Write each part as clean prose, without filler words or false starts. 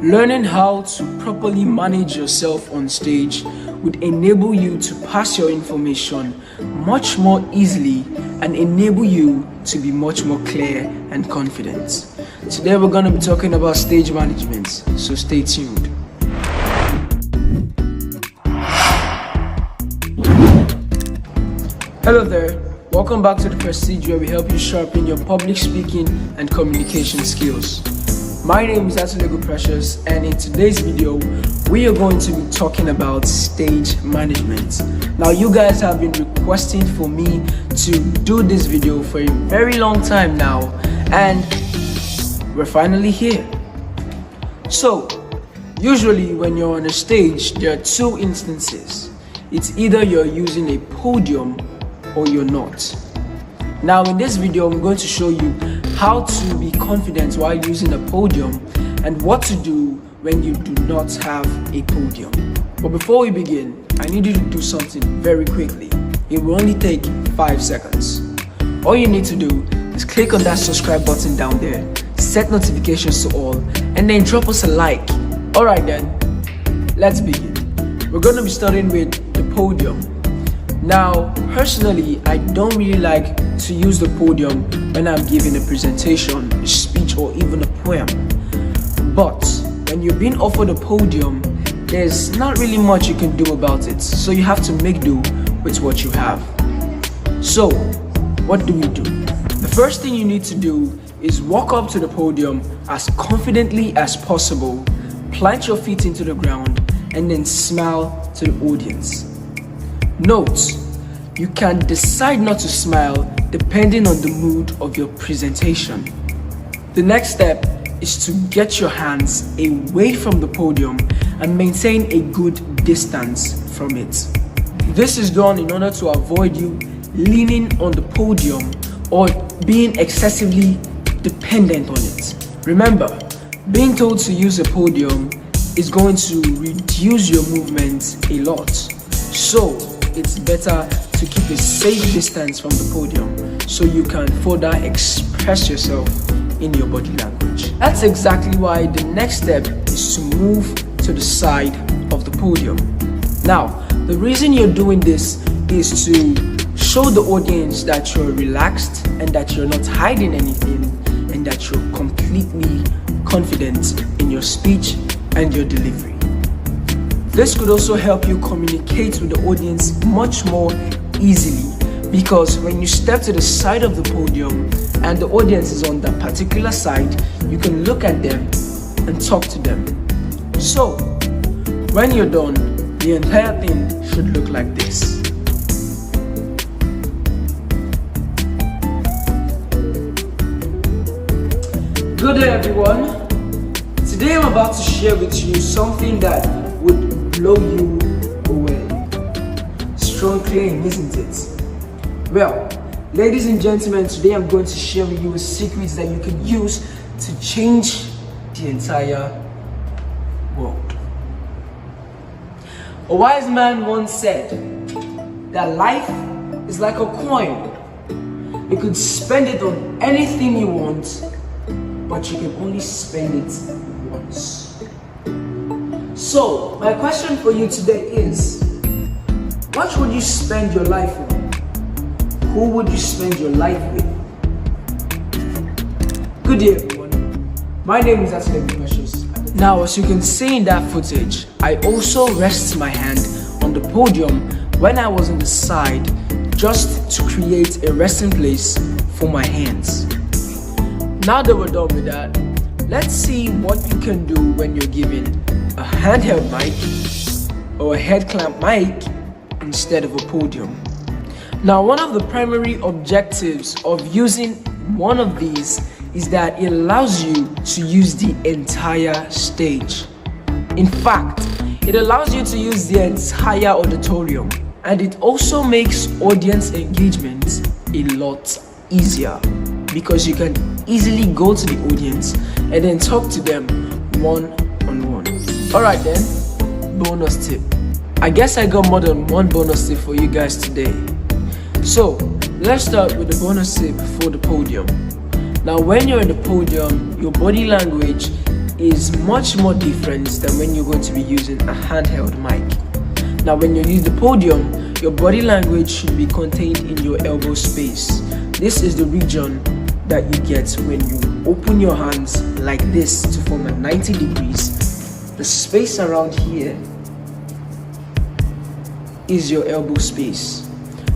Learning how to properly manage yourself on stage would enable you to pass your information much more easily and enable you to be much more clear and confident. Today we're going to be talking about stage management, so stay tuned. Hello there, welcome back to the Prestige, where we help you sharpen your public speaking and communication skills. My name is Atulego Precious, and in today's video we are going to be talking about stage management. Now, you guys have been requesting for me to do this video for a very long time now, and we're finally here. So usually when you're on a stage, there are two instances. It's either you're using a podium or you're not. Now in this video I'm going to show you how to be confident while using a podium and what to do when you do not have a podium. But before we begin, I need you to do something very quickly. It will only take 5 seconds. All you need to do is click on that subscribe button down there, set notifications to all, and then drop us a like. Alright then, let's begin. We're going to be starting with the podium. Now, personally, I don't really like to use the podium when I'm giving a presentation, a speech, or even a poem. But when you're being offered a podium, there's not really much you can do about it. So you have to make do with what you have. So, what do we do? The first thing you need to do is walk up to the podium as confidently as possible, plant your feet into the ground, and then smile to the audience. Note, you can decide not to smile depending on the mood of your presentation. The next step is to get your hands away from the podium and maintain a good distance from it. This is done in order to avoid you leaning on the podium or being excessively dependent on it. Remember, being told to use a podium is going to reduce your movement a lot. So it's better to keep a safe distance from the podium so you can further express yourself in your body language. That's exactly why the next step is to move to the side of the podium. Now, the reason you're doing this is to show the audience that you're relaxed and that you're not hiding anything and that you're completely confident in your speech and your delivery. This could also help you communicate with the audience much more easily, because when you step to the side of the podium and the audience is on that particular side, you can look at them and talk to them. So when you're done, the entire thing should look like this. Good day everyone. Today I'm about to share with you something that would blow you away. Strong claim, isn't it? Well, ladies and gentlemen, today I'm going to share with you a secret that you can use to change the entire world. A wise man once said that life is like a coin. You could spend it on anything you want, but you can only spend it once. So, my question for you today is, what would you spend your life on? Who would you spend your life with? Good day everyone, my name is Atulego Precious. Now, as you can see in that footage, I also rest my hand on the podium when I was on the side, just to create a resting place for my hands. Now that we're done with that, let's see what you can do when you're given a handheld mic or a head clamp mic instead of a podium. Now, one of the primary objectives of using one of these is that it allows you to use the entire stage. In fact, it allows you to use the entire auditorium, and it also makes audience engagement a lot easier because you can easily go to the audience and then talk to them one-on-one. Alright then, bonus tip. I guess I got more than one bonus tip for you guys today. So let's start with the bonus tip for the podium. Now, when you're at the podium, your body language is much more different than when you're going to be using a handheld mic. Now, when you use the podium, your body language should be contained in your elbow space. This is the region that you get when you open your hands like this to form a 90 degrees. The space around here is your elbow space.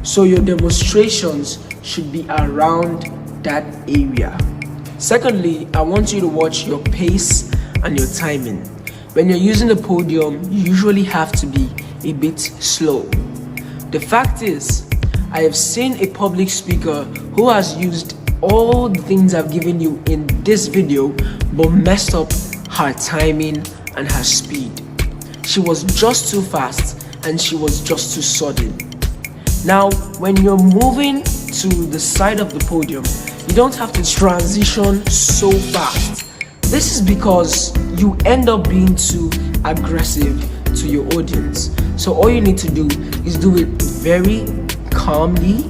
So your demonstrations should be around that area. Secondly, I want you to watch your pace and your timing. When you're using the podium, you usually have to be a bit slow. The fact is, I have seen a public speaker who has used all the things I've given you in this video but messed up her timing and her speed. She was just too fast and she was just too sudden. Now, when you're moving to the side of the podium, you don't have to transition so fast. This is because you end up being too aggressive to your audience. So all you need to do is do it very calmly,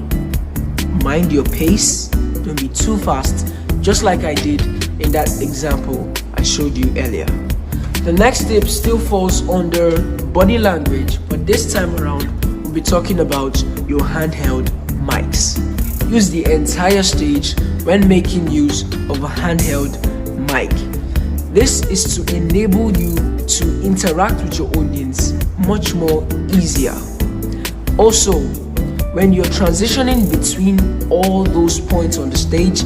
mind your pace, don't be too fast, just like I did in that example I showed you earlier. The next tip still falls under body language, but this time around we'll be talking about your handheld mics. Use the entire stage when making use of a handheld mic. This is to enable you to interact with your audience much more easier. Also, when you're transitioning between all those points on the stage,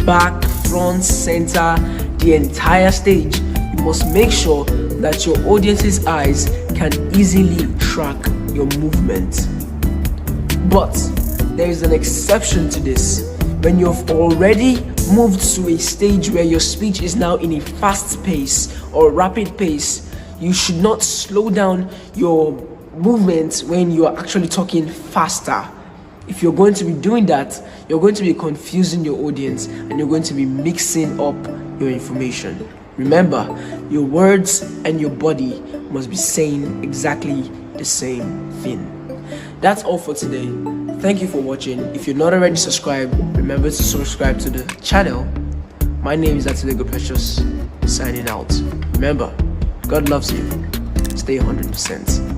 back, front, center, the entire stage, you must make sure that your audience's eyes can easily track your movement. But there is an exception to this. When you've already moved to a stage where your speech is now in a fast pace or rapid pace, you should not slow down your movement when you are actually talking faster. If you're going to be doing that, you're going to be confusing your audience and you're going to be mixing up your information. Remember, your words and your body must be saying exactly the same thing. That's all for today. Thank you for watching. If you're not already subscribed, remember to subscribe to the channel. My name is Handheld Precious, signing out. Remember, God loves you. Stay 100%.